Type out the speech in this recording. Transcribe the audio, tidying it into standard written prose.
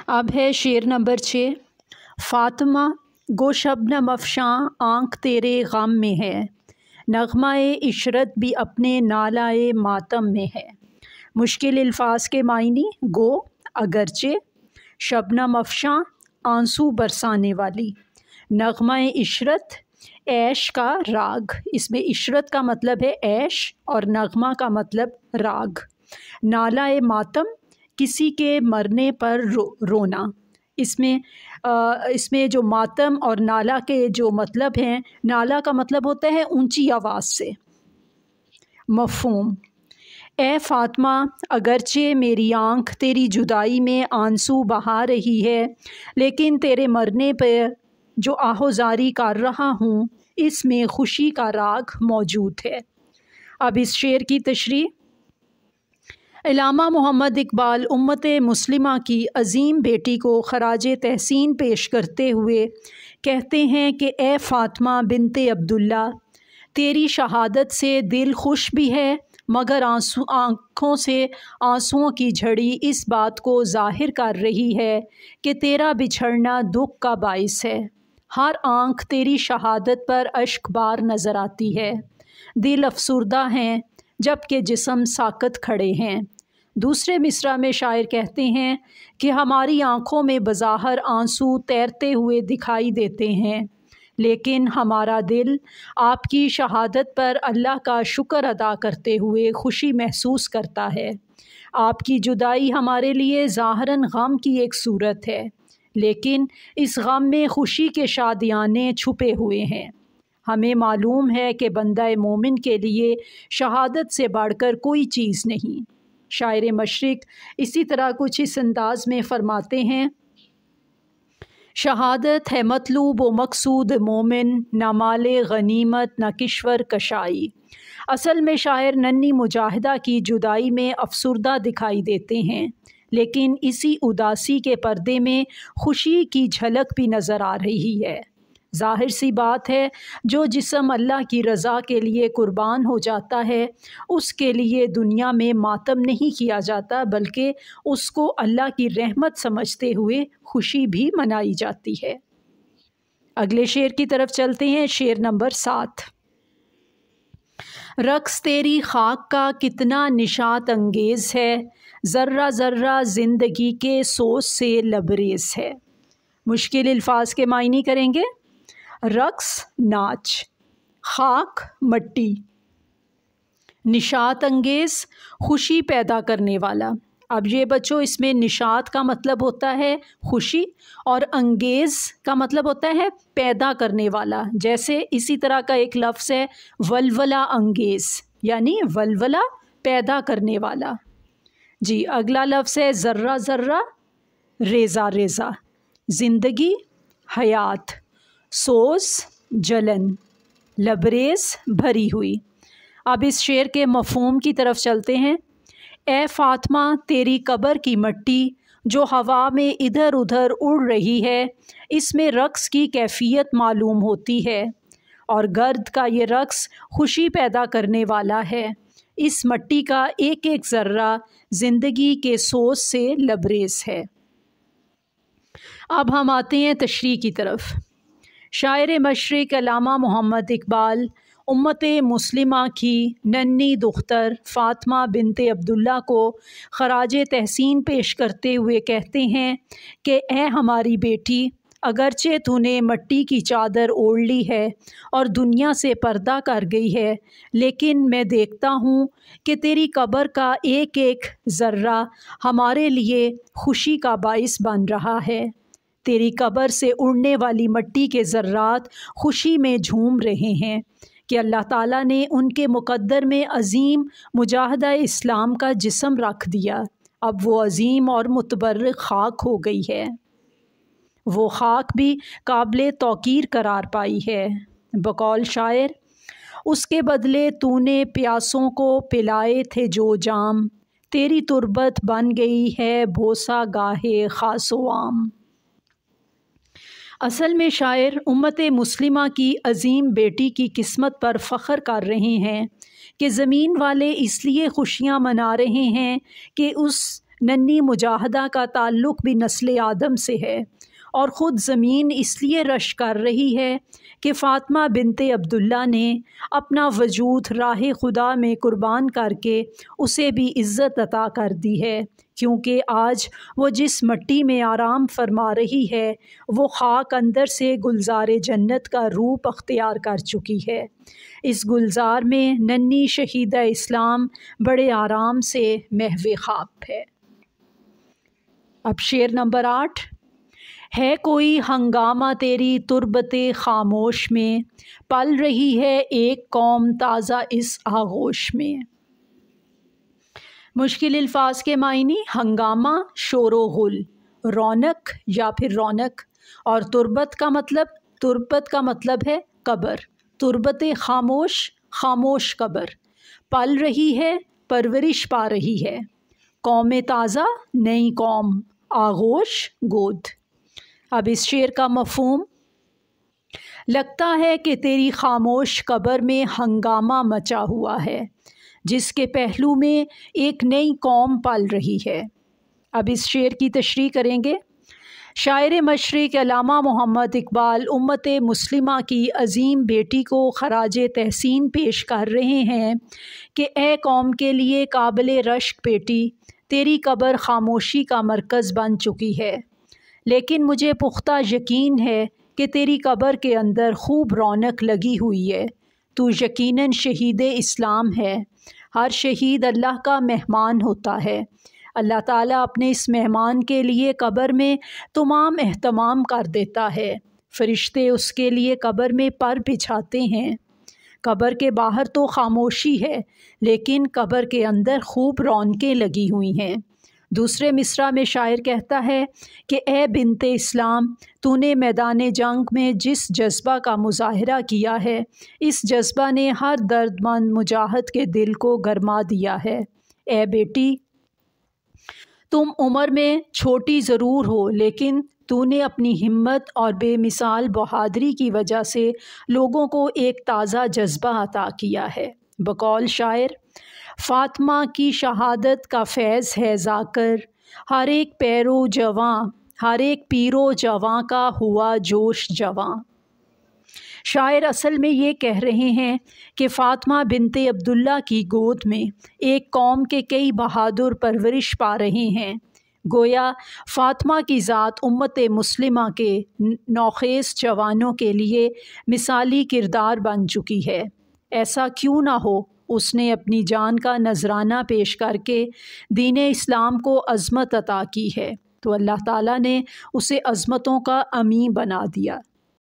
اب ہے شعر نمبر 6۔ فاطمہ گو شبنم افشاں آنکھ تیرے غم میں ہے، نغمہ عشرت بھی اپنے نالائے ماتم میں ہے۔ مشکل الفاظ کے معنی: گو اگرچہ، شبنم افشاں آنسو برسانے والی، نغمہ عشرت عیش کا راگ، اس میں عشرت کا مطلب ہے عیش اور نغمہ کا مطلب راگ۔ نالائے ماتم کسی کے مرنے پر رونا، اس میں جو ماتم اور نالا کے جو مطلب ہیں، نالا کا مطلب ہوتا ہے اونچی آواز سے۔ مفہوم: اے فاطمہ، اگرچہ میری آنکھ تیری جدائی میں آنسو بہا رہی ہے، لیکن تیرے مرنے پہ جو آہوزاری کر رہا ہوں، اس میں خوشی کا راگ موجود ہے۔ اب اس شعر کی تشریح: علامہ محمد اقبال امت مسلمہ کی عظیم بیٹی کو خراج تحسین پیش کرتے ہوئے کہتے ہیں کہ اے فاطمہ بنت عبداللہ، تیری شہادت سے دل خوش بھی ہے، مگر آنکھوں سے آنسوؤں کی جھڑی اس بات کو ظاہر کر رہی ہے کہ تیرا بچھڑنا دکھ کا باعث ہے۔ ہر آنکھ تیری شہادت پر اشک بار نظر آتی ہے، دل افسردہ ہیں جبکہ جسم ساکت کھڑے ہیں۔ دوسرے مصرع میں شاعر کہتے ہیں کہ ہماری آنکھوں میں بظاہر آنسو تیرتے ہوئے دکھائی دیتے ہیں، لیکن ہمارا دل آپ کی شہادت پر اللہ کا شکر ادا کرتے ہوئے خوشی محسوس کرتا ہے۔ آپ کی جدائی ہمارے لیے ظاہراً غم کی ایک صورت ہے، لیکن اس غم میں خوشی کے شادیانے چھپے ہوئے ہیں۔ ہمیں معلوم ہے کہ بندہ مومن کے لیے شہادت سے بڑھ کر کوئی چیز نہیں۔ شاعر مشرق اسی طرح کچھ اس انداز میں فرماتے ہیں: شہادت ہے مطلوب و مقصود مومن، نہ مال غنیمت نہ کشور کشائی۔ اصل میں شاعر ننھی مجاہدہ کی جدائی میں افسردہ دکھائی دیتے ہیں، لیکن اسی اداسی کے پردے میں خوشی کی جھلک بھی نظر آ رہی ہے۔ ظاہر سی بات ہے، جو جسم اللہ کی رضا کے لیے قربان ہو جاتا ہے، اس کے لیے دنیا میں ماتم نہیں کیا جاتا، بلکہ اس کو اللہ کی رحمت سمجھتے ہوئے خوشی بھی منائی جاتی ہے۔ اگلے شعر کی طرف چلتے ہیں، شعر نمبر 7۔ رقص تیری خاک کا کتنا نشاط انگیز ہے، ذرہ ذرہ زندگی کے سوز سے لبریز ہے۔ مشکل الفاظ کے معنی کریں گے: رقص ناچ، خاک مٹی، نشاط انگیز خوشی پیدا کرنے والا۔ اب یہ بچوں، اس میں نشاط کا مطلب ہوتا ہے خوشی اور انگیز کا مطلب ہوتا ہے پیدا کرنے والا۔ جیسے اسی طرح کا ایک لفظ ہے ولولہ انگیز، یعنی ولولہ پیدا کرنے والا۔ جی، اگلا لفظ ہے ذرہ ذرہ ریزہ ریزہ، زندگی حیات، سوز جلن، لبریز بھری ہوئی۔ اب اس شعر کے مفہوم کی طرف چلتے ہیں۔ اے فاطمہ، تیری قبر کی مٹی جو ہوا میں ادھر ادھر اڑ رہی ہے، اس میں رقص کی کیفیت معلوم ہوتی ہے، اور گرد کا یہ رقص خوشی پیدا کرنے والا ہے۔ اس مٹی کا ایک ایک ذرہ زندگی کے سوز سے لبریز ہے۔ اب ہم آتے ہیں تشریح کی طرف۔ شاعر مشرق علامہ محمد اقبال امت مسلمہ کی ننھی دختر فاطمہ بنت عبداللہ کو خراج تحسین پیش کرتے ہوئے کہتے ہیں کہ اے ہماری بیٹی، اگرچہ تو نے مٹی کی چادر اوڑھ لی ہے اور دنیا سے پردہ کر گئی ہے، لیکن میں دیکھتا ہوں کہ تیری قبر کا ایک ایک ذرہ ہمارے لیے خوشی کا باعث بن رہا ہے۔ تیری قبر سے اڑنے والی مٹی کے ذرات خوشی میں جھوم رہے ہیں کہ اللہ تعالیٰ نے ان کے مقدر میں عظیم مجاہدہ اسلام کا جسم رکھ دیا۔ اب وہ عظیم اور متبرک خاک ہو گئی ہے، وہ خاک بھی قابل توقیر قرار پائی ہے۔ بقول شاعر: اس کے بدلے تو نے پیاسوں کو پلائے تھے جو جام، تیری تربت بن گئی ہے بوسہ گاہے خاص و عام۔ اصل میں شاعر امت مسلمہ کی عظیم بیٹی کی قسمت پر فخر کر رہے ہیں کہ زمین والے اس لیے خوشیاں منا رہے ہیں کہ اس ننھی مجاہدہ کا تعلق بھی نسل آدم سے ہے، اور خود زمین اس لیے رش کر رہی ہے کہ فاطمہ بنت عبداللہ نے اپنا وجود راہ خدا میں قربان کر کے اسے بھی عزت عطا کر دی ہے، کیونکہ آج وہ جس مٹی میں آرام فرما رہی ہے وہ خاک اندر سے گلزار جنت کا روپ اختیار کر چکی ہے۔ اس گلزار میں ننھی شہیدہ اسلام بڑے آرام سے محو خواب ہے۔ اب شعر نمبر 8۔ ہے کوئی ہنگامہ تیری تربت خاموش میں، پل رہی ہے ایک قوم تازہ اس آغوش میں۔ مشکل الفاظ کے معنی: ہنگامہ شور و غل، رونق یا پھر رونق، اور تربت کا مطلب ہے قبر، تربت خاموش، خاموش قبر، پل رہی ہے پرورش پا رہی ہے، قوم تازہ نئی قوم، آغوش گود۔ اب اس شعر کا مفہوم: لگتا ہے کہ تیری خاموش قبر میں ہنگامہ مچا ہوا ہے، جس کے پہلو میں ایک نئی قوم پل رہی ہے۔ اب اس شعر کی تشریح کریں گے۔ شاعر مشرق علامہ محمد اقبال امت مسلمہ کی عظیم بیٹی کو خراج تحسین پیش کر رہے ہیں کہ اے قوم کے لیے قابل رشک بیٹی، تیری قبر خاموشی کا مرکز بن چکی ہے، لیکن مجھے پختہ یقین ہے کہ تیری قبر کے اندر خوب رونق لگی ہوئی ہے۔ تو یقیناً شہید اسلام ہے۔ ہر شہید اللہ کا مہمان ہوتا ہے۔ اللہ تعالیٰ اپنے اس مہمان کے لیے قبر میں تمام اہتمام کر دیتا ہے۔ فرشتے اس کے لیے قبر میں پر بچھاتے ہیں۔ قبر کے باہر تو خاموشی ہے، لیکن قبر کے اندر خوب رونقیں لگی ہوئی ہیں۔ دوسرے مصرع میں شاعر کہتا ہے کہ اے بنت اسلام، تو نے میدان جنگ میں جس جذبہ کا مظاہرہ کیا ہے، اس جذبہ نے ہر درد مند مجاہد کے دل کو گرما دیا ہے۔ اے بیٹی، تم عمر میں چھوٹی ضرور ہو، لیکن تو نے اپنی ہمت اور بے مثال بہادری کی وجہ سے لوگوں کو ایک تازہ جذبہ عطا کیا ہے۔ بقول شاعر: فاطمہ کی شہادت کا فیض ہے ذاکر، ہر ایک پیرو جواں کا ہوا جوش جواں۔ شاعر اصل میں یہ کہہ رہے ہیں کہ فاطمہ بنت عبداللہ کی گود میں ایک قوم کے کئی بہادر پرورش پا رہے ہیں۔ گویا فاطمہ کی ذات امت مسلمہ کے نوخیز جوانوں کے لیے مثالی کردار بن چکی ہے۔ ایسا کیوں نہ ہو، اس نے اپنی جان کا نذرانہ پیش کر کے دین اسلام کو عظمت عطا کی ہے، تو اللہ تعالیٰ نے اسے عظمتوں کا امین بنا دیا۔